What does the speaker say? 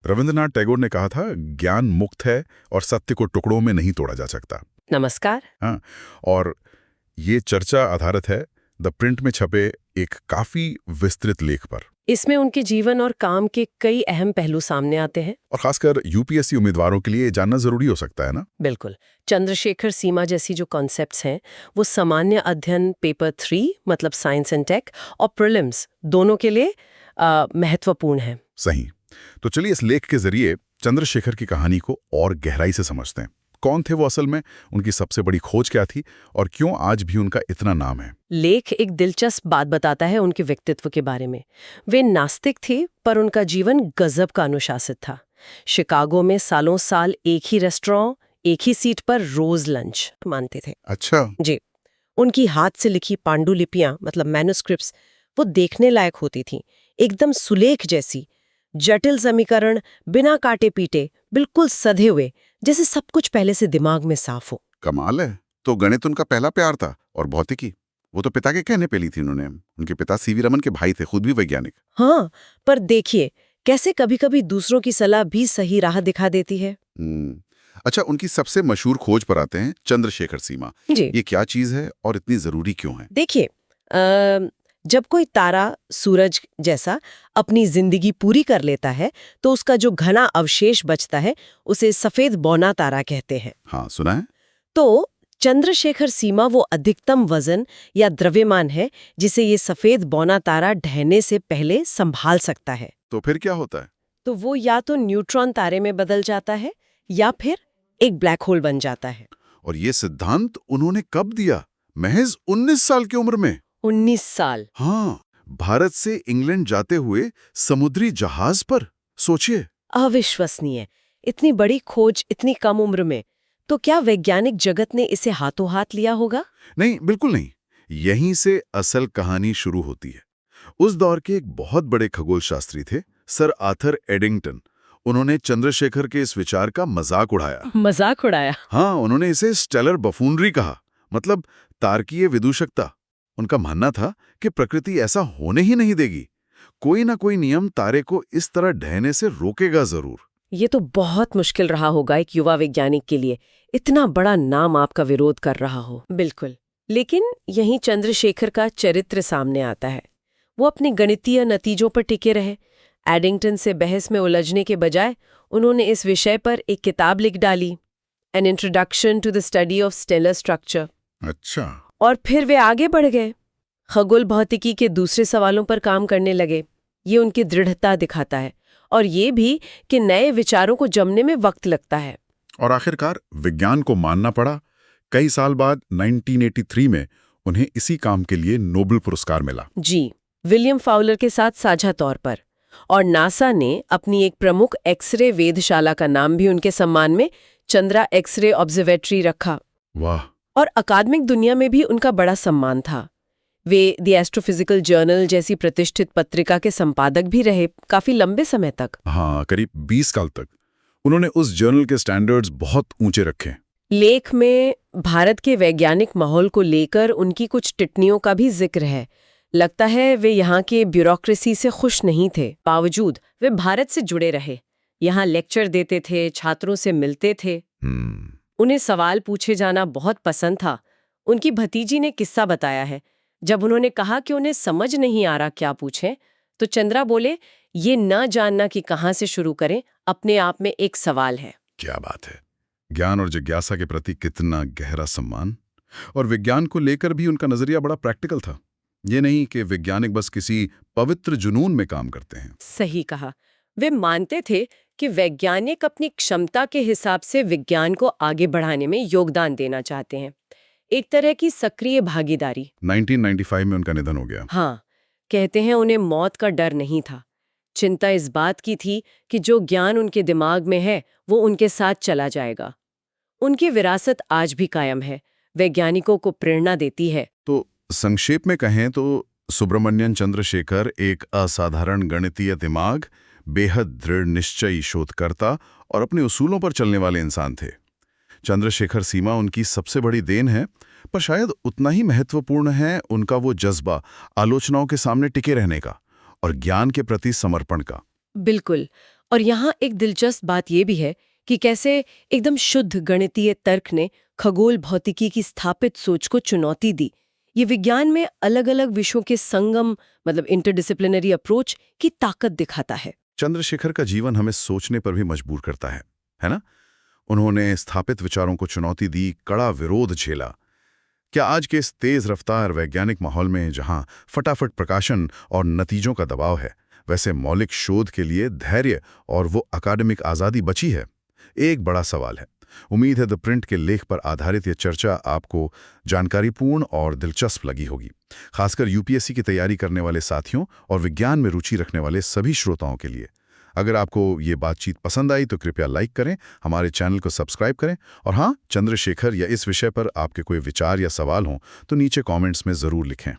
रविंद्रनाथ टैगोर ने कहा था, ज्ञान मुक्त है और सत्य को टुकड़ों में नहीं तोड़ा जा सकता। नमस्कार। हाँ, और ये चर्चा आधारित है द प्रिंट में छपे एक काफी विस्तृत लेख पर। इसमें उनके जीवन और काम के कई अहम पहलू सामने आते हैं। और खासकर यूपीएससी उम्मीदवारों के लिए ये जानना जरूरी हो सकता है ना। बिल्कुल। चंद्रशेखर सीमा जैसी जो कॉन्सेप्ट्स हैं वो सामान्य अध्ययन पेपर 3 मतलब साइंस एंड टेक और प्रीलिम्स दोनों के लिए महत्वपूर्ण है। सही। तो चलिए इस लेख के जरिए चंद्रशेखर की कहानी को और गहराई से समझते हैं। कौन थे वो असल में, उनकी सबसे बड़ी खोज क्या थी और क्यों आज भी उनका इतना नाम है। लेख एक दिलचस्प बात बताता है उनके व्यक्तित्व के बारे में। वे नास्तिक थे पर उनका जीवन गजब का अनुशासित था। शिकागो में सालों साल एक ही रेस्टोरेंट, एक ही सीट पर रोज लंच मानते थे। अच्छा। जी। उनकी हाथ से लिखी पांडुलिपियां मतलब मैन्युस्क्रिप्ट्स वो देखने लायक होती थीं, एकदम सुलेख जैसी। जटिल समीकरण बिना काटे पीटे, बिल्कुल सधे हुए, जैसे सब कुछ पहले से दिमाग में साफ हो। कमाल है। तो गणित उनका पहला प्यार था और भौतिकी वो तो पिता के कहने पे ली थी उन्होंने। उनके पिता सीवी रमन के भाई थे, खुद भी वैज्ञानिक। हाँ, पर देखिए कैसे कभी-कभी दूसरों की सलाह भी सही राह दिखा देती है। अच्छा, उनकी सबसे मशहूर खोज पर आते हैं, चंद्रशेखर सीमा। जी। ये क्या चीज है और इतनी जरूरी क्यों है? देखिए, जब कोई तारा सूरज जैसा अपनी जिंदगी पूरी कर लेता है तो उसका जो घना अवशेष बचता है उसे सफेद बौना तारा कहते हैं। हाँ, सुना है। तो चंद्रशेखर सीमा वो अधिकतम वजन या द्रव्यमान है जिसे ये सफेद बौना तारा ढहने से पहले संभाल सकता है। तो फिर क्या होता है? तो वो या तो न्यूट्रॉन तारे में बदल जाता है या फिर एक ब्लैक होल बन जाता है। और ये सिद्धांत उन्होंने कब दिया? महज 19 साल की उम्र में। 19 साल। हाँ, भारत से इंग्लैंड जाते हुए समुद्री जहाज पर। सोचिए। अविश्वसनीय। इतनी बड़ी खोज इतनी कम उम्र में। तो क्या वैज्ञानिक जगत ने इसे हाथों हाथ लिया होगा? नहीं, बिल्कुल नहीं। यहीं से असल कहानी शुरू होती है। उस दौर के एक बहुत बड़े खगोल शास्त्री थे, सर आर्थर एडिंगटन। उन्होंने चंद्रशेखर के इस विचार का मजाक उड़ाया। मजाक उड़ाया? हाँ, उन्होंने इसे स्टेलर बफूनरी कहा, मतलब तारकीय विदूषकता। उनका मानना था कि प्रकृति ऐसा होने ही नहीं देगी। कोई ना कोई नियम तारे को इस तरह ढहने से रोकेगा जरूर। ये तो बहुत मुश्किल रहा होगा एक युवा वैज्ञानिक के लिए, इतना बड़ा नाम आपका विरोध कर रहा हो। बिल्कुल। लेकिन यहीं चंद्रशेखर का चरित्र सामने आता है। वो अपने गणितीय नतीजों पर टिके रहे। एडिंगटन से बहस में उलझने के बजाय उन्होंने इस विषय पर एक किताब लिख डाली, an introduction to the study of stellar structure. अच्छा। और फिर वे आगे बढ़ गए, खगोल भौतिकी के दूसरे सवालों पर काम करने लगे। ये उनकी दृढ़ता दिखाता है और ये भी कि नए विचारों को जमने में वक्त लगता है। और आखिरकार विज्ञान को मानना पड़ा। कई साल बाद 1983 में उन्हें इसी काम के लिए नोबेल पुरस्कार मिला। जी, विलियम फाउलर के साथ साझा तौर पर। और नासा ने अपनी एक प्रमुख एक्सरे वेधशाला का नाम भी उनके सम्मान में चंद्रा एक्सरे ऑब्जर्वेटरी रखा। वाह। और अकादमिक दुनिया में भी उनका बड़ा सम्मान था। वे द एस्ट्रोफिजिकल जर्नल जैसी प्रतिष्ठित पत्रिका के संपादक भी रहे काफी लंबे समय तक। हाँ, करीब 20 साल तक उन्होंने उस जर्नल के स्टैंडर्ड्स बहुत ऊंचे रखे। लेख में भारत के वैज्ञानिक माहौल को लेकर उनकी कुछ टिप्पणियों का भी जिक्र है। लगता है वे यहाँ के ब्यूरोक्रेसी से खुश नहीं थे, बावजूद वे भारत से जुड़े रहे। यहाँ लेक्चर देते थे, छात्रों से मिलते थे। उन्हें सवाल पूछे जाना बहुत पसंद था। उनकी भतीजी ने किस्सा बताया है, जब उन्होंने कहा कि उन्हें समझ नहीं आ रहा क्या पूछें, तो चंद्रा बोले, ये न जानना कि कहाँ से शुरू करें अपने आप में एक सवाल है। क्या बात है। ज्ञान और जिज्ञासा के प्रति कितना गहरा सम्मान। और विज्ञान को लेकर भी उनका नजरिया बड़ा प्रैक्टिकल था। ये नहीं कि वैज्ञानिक बस किसी पवित्र जुनून में काम करते हैं। सही कहा। वे मानते थे कि वैज्ञानिक अपनी क्षमता के हिसाब से विज्ञान को आगे बढ़ाने में योगदान देना चाहते हैं, एक तरह की सक्रिय भागीदारी। 1995 में उनका निधन हो गया। हाँ, कहते हैं उन्हें मौत का डर नहीं था। चिंता इस बात की थी कि जो ज्ञान उनके दिमाग में है वो उनके साथ चला जाएगा। उनकी विरासत आज भी कायम है, वैज्ञानिकों को प्रेरणा देती है। तो संक्षेप में कहें तो सुब्रमण्यन चंद्रशेखर एक असाधारण गणितीय दिमाग, बेहद दृढ़ निश्चयी शोधकर्ता और अपने उसूलों पर चलने वाले इंसान थे। चंद्रशेखर सीमा उनकी सबसे बड़ी देन है, पर शायद उतना ही महत्वपूर्ण है उनका वो जज्बा आलोचनाओं के सामने टिके रहने का और ज्ञान के प्रति समर्पण का। बिल्कुल। और यहाँ एक दिलचस्प बात यह भी है कि कैसे एकदम शुद्ध गणितीय तर्क ने खगोल भौतिकी की स्थापित सोच को चुनौती दी। ये विज्ञान में अलग-अलग विषयों के संगम मतलब इंटरडिसिप्लिनरी अप्रोच की ताकत दिखाता है। चंद्रशेखर का जीवन हमें सोचने पर भी मजबूर करता है ना? उन्होंने स्थापित विचारों को चुनौती दी, कड़ा विरोध झेला। क्या आज के इस तेज रफ्तार वैज्ञानिक माहौल में जहां फटाफट प्रकाशन और नतीजों का दबाव है, वैसे मौलिक शोध के लिए धैर्य और वो अकादमिक आज़ादी बची है? एक बड़ा सवाल है। उम्मीद है द प्रिंट के लेख पर आधारित ये चर्चा आपको जानकारीपूर्ण और दिलचस्प लगी होगी, खासकर यूपीएससी की तैयारी करने वाले साथियों और विज्ञान में रुचि रखने वाले सभी श्रोताओं के लिए। अगर आपको ये बातचीत पसंद आई तो कृपया लाइक करें, हमारे चैनल को सब्सक्राइब करें और हाँ, चंद्रशेखर या इस विषय पर आपके कोई विचार या सवाल हों तो नीचे कमेंट्स में ज़रूर लिखें।